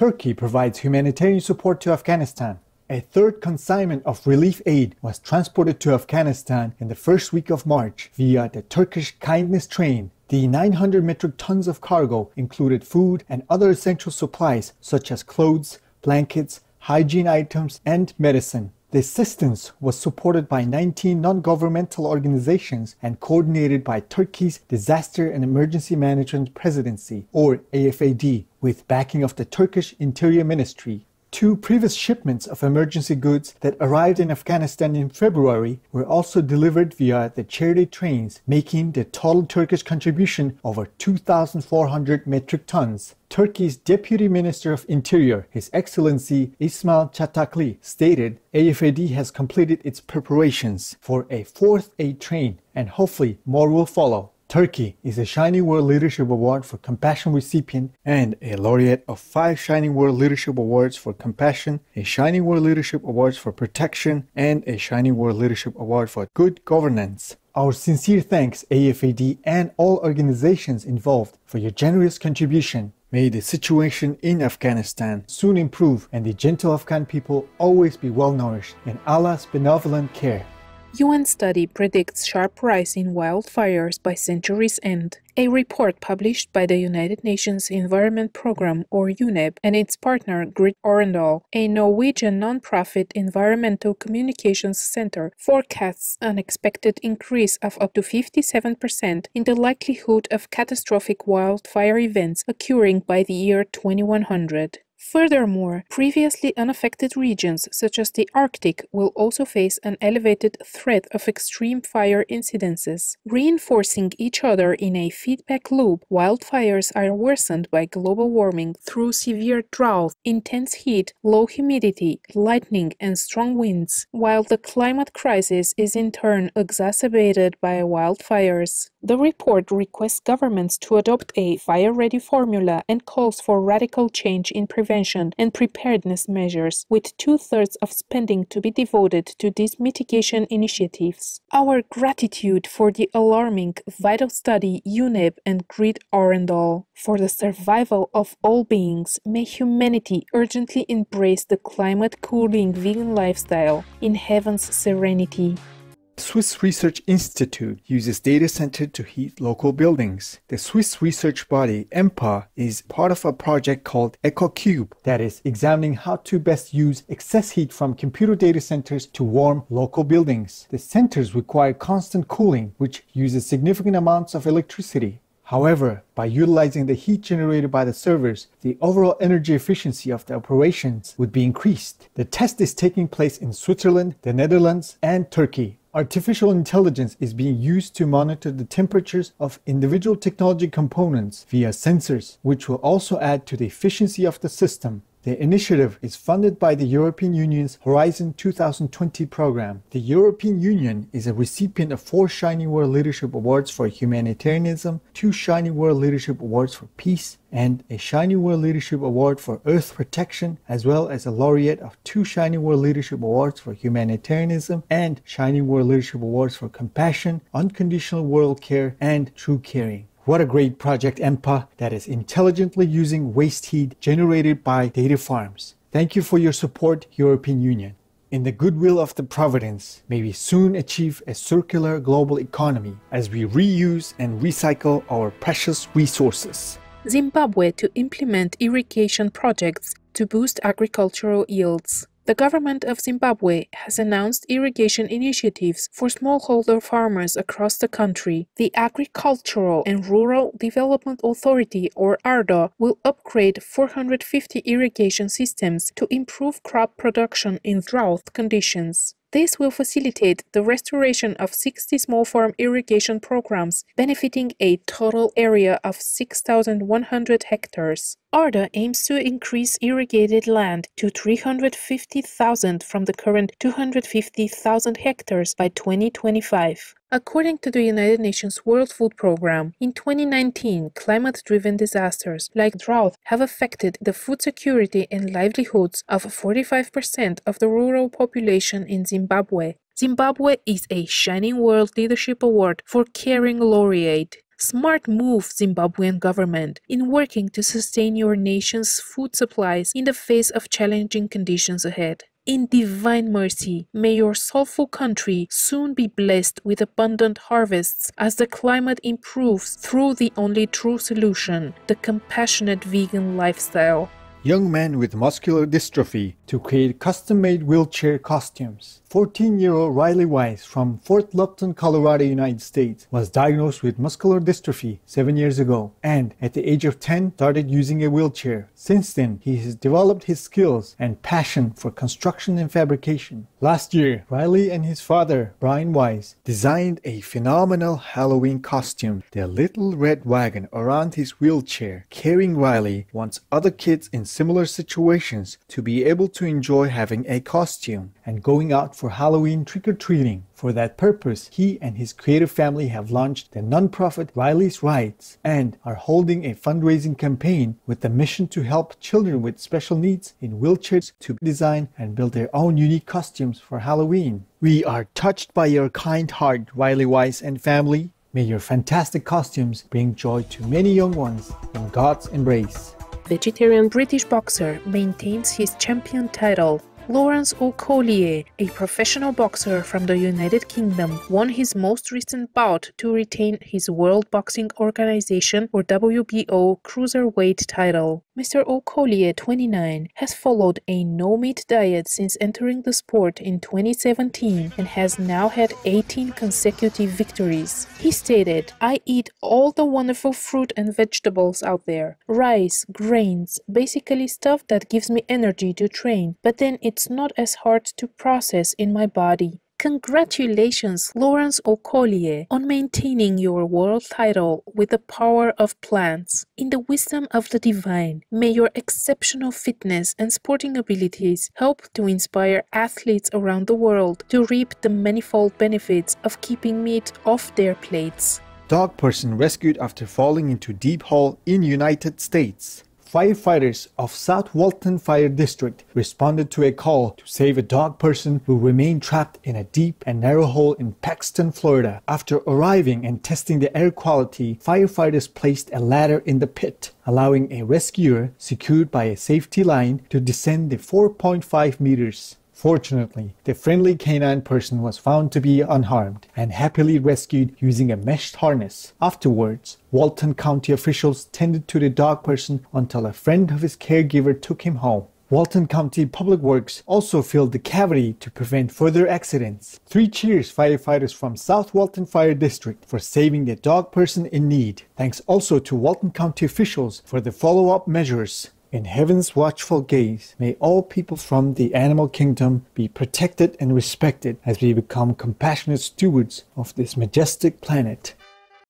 Turkey provides humanitarian support to Afghanistan. A third consignment of relief aid was transported to Afghanistan in the first week of March via the Turkish Kindness train. The 900 metric tons of cargo included food and other essential supplies such as clothes, blankets, hygiene items, and medicine. The assistance was supported by 19 non-governmental organizations and coordinated by Turkey's Disaster and Emergency Management Presidency, or AFAD, with backing of the Turkish Interior Ministry. 2 previous shipments of emergency goods that arrived in Afghanistan in February were also delivered via the charity trains, making the total Turkish contribution over 2,400 metric tons. Turkey's Deputy Minister of Interior, His Excellency Ismail Çataklı, stated AFAD has completed its preparations for a 4th aid train and hopefully more will follow. Turkey is a Shining World Leadership Award for Compassion recipient and a laureate of 5 Shining World Leadership Awards for Compassion, a Shining World Leadership Awards for Protection, and a Shining World Leadership Award for Good Governance. Our sincere thanks, AFAD, and all organizations involved for your generous contribution. May the situation in Afghanistan soon improve and the gentle Afghan people always be well nourished in Allah's benevolent care. UN study predicts sharp rise in wildfires by century's end. A report published by the United Nations Environment Programme, or UNEP, and its partner Grid Arendal, a Norwegian non-profit environmental communications center, forecasts an expected increase of up to 57% in the likelihood of catastrophic wildfire events occurring by the year 2100. Furthermore, previously unaffected regions such as the Arctic will also face an elevated threat of extreme fire incidences. Reinforcing each other in a feedback loop, wildfires are worsened by global warming through severe drought, intense heat, low humidity, lightning, and strong winds, while the climate crisis is in turn exacerbated by wildfires. The report requests governments to adopt a fire-ready formula and calls for radical change in prevention and preparedness measures, with 2/3 of spending to be devoted to these mitigation initiatives. Our gratitude for the alarming, vital study UNEP and Grid Arendal. For the survival of all beings, may humanity urgently embrace the climate-cooling vegan lifestyle in heaven's serenity. The Swiss Research Institute uses data center to heat local buildings. The Swiss research body EMPA is part of a project called EcoCube that is examining how to best use excess heat from computer data centers to warm local buildings. The centers require constant cooling, which uses significant amounts of electricity. However, by utilizing the heat generated by the servers, the overall energy efficiency of the operations would be increased. The test is taking place in Switzerland, the Netherlands, and Turkey. Artificial intelligence is being used to monitor the temperatures of individual technology components via sensors, which will also add to the efficiency of the system. The initiative is funded by the European Union's Horizon 2020 program. The European Union is a recipient of 4 Shining World Leadership Awards for Humanitarianism, 2 Shining World Leadership Awards for Peace, and a Shining World Leadership Award for Earth Protection, as well as a laureate of 2 Shining World Leadership Awards for Humanitarianism and Shining World Leadership Awards for Compassion, Unconditional World Care, and True Caring. What a great project, EMPA, that is intelligently using waste heat generated by data farms. Thank you for your support, European Union. In the goodwill of the Providence, may we soon achieve a circular global economy as we reuse and recycle our precious resources. Zimbabwe to implement irrigation projects to boost agricultural yields. The government of Zimbabwe has announced irrigation initiatives for smallholder farmers across the country. The Agricultural and Rural Development Authority, or ARDA, will upgrade 450 irrigation systems to improve crop production in drought conditions. This will facilitate the restoration of 60 small farm irrigation programs, benefiting a total area of 6,100 hectares. ARDA aims to increase irrigated land to 350,000 from the current 250,000 hectares by 2025. According to the United Nations World Food Programme, in 2019, climate-driven disasters like drought have affected the food security and livelihoods of 45% of the rural population in Zimbabwe. Zimbabwe is a Shining World Leadership Award for Caring laureate. Smart move, Zimbabwean government, in working to sustain your nation's food supplies in the face of challenging conditions ahead. In divine mercy, may your soulful country soon be blessed with abundant harvests as the climate improves through the only true solution, the compassionate vegan lifestyle. Young man with muscular dystrophy to create custom-made wheelchair costumes. 14-year-old Riley Wise from Fort Lupton, Colorado, United States was diagnosed with muscular dystrophy 7 years ago and at the age of 10 started using a wheelchair. Since then, he has developed his skills and passion for construction and fabrication. Last year, Riley and his father, Brian Wise, designed a phenomenal Halloween costume, the Little Red Wagon, around his wheelchair. Carrying Riley wants other kids in similar situations to be able to enjoy having a costume and going out for Halloween trick-or-treating. For that purpose, he and his creative family have launched the nonprofit Riley's Rides and are holding a fundraising campaign with the mission to help children with special needs in wheelchairs to design and build their own unique costumes for Halloween. We are touched by your kind heart, Riley Wise and family. May your fantastic costumes bring joy to many young ones in God's embrace. Vegetarian British boxer maintains his champion title. Lawrence O'Collier, a professional boxer from the United Kingdom, won his most recent bout to retain his World Boxing Organization or WBO cruiserweight title. Mr. O'Collier, 29, has followed a no-meat diet since entering the sport in 2017 and has now had 18 consecutive victories. He stated, "I eat all the wonderful fruit and vegetables out there. Rice, grains, basically stuff that gives me energy to train, but then it's not as hard to process in my body." Congratulations, Lawrence O'Collier, on maintaining your world title with the power of plants. In the wisdom of the divine, may your exceptional fitness and sporting abilities help to inspire athletes around the world to reap the manifold benefits of keeping meat off their plates. Dog person rescued after falling into deep hole in United States. Firefighters of South Walton Fire District responded to a call to save a dog person who remained trapped in a deep and narrow hole in Paxton, Florida. After arriving and testing the air quality, firefighters placed a ladder in the pit, allowing a rescuer secured by a safety line to descend the 4.5 meters. Fortunately, the friendly canine person was found to be unharmed and happily rescued using a meshed harness. Afterwards, Walton County officials tended to the dog person until a friend of his caregiver took him home. Walton County Public Works also filled the cavity to prevent further accidents. 3 cheers, firefighters from South Walton Fire District, for saving the dog person in need. Thanks also to Walton County officials for the follow-up measures. In heaven's watchful gaze, may all people from the animal kingdom be protected and respected as we become compassionate stewards of this majestic planet.